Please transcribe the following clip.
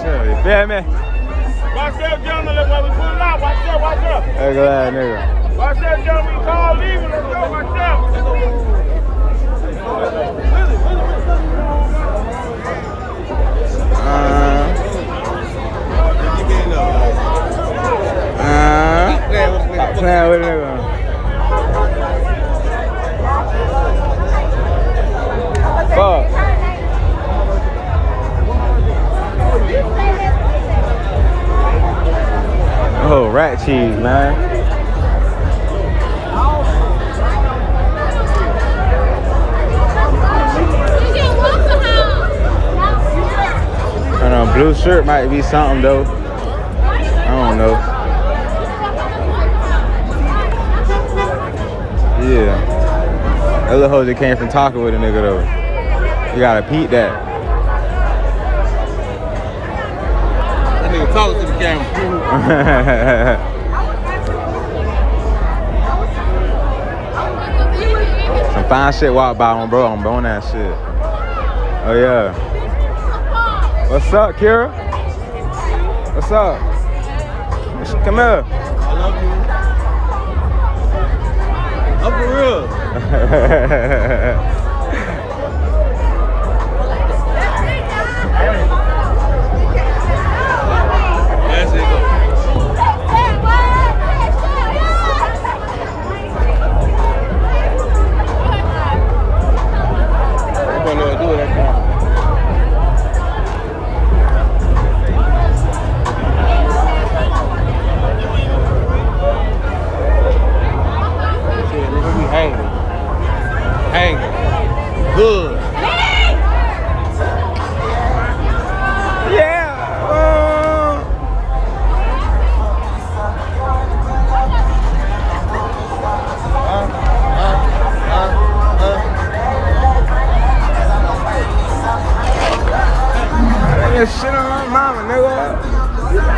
You feel me? Watch that gentleman while we pull it out. Watch that, watch that. Look at that nigga. Watch that gentleman. Call leaving. Let's go. Watch that. Playing with a nigga. Fuck. Oh, rat cheese, man. I don't know, blue shirt might be something though. I don't know. Yeah. That little hoe just came from talking with a nigga though. You gotta peep that. Talk to the camera. Some fine shit walk by on bro. I'm on that shit. Oh yeah. What's up, Kira? What's up? Come here. I love you. I'm for real.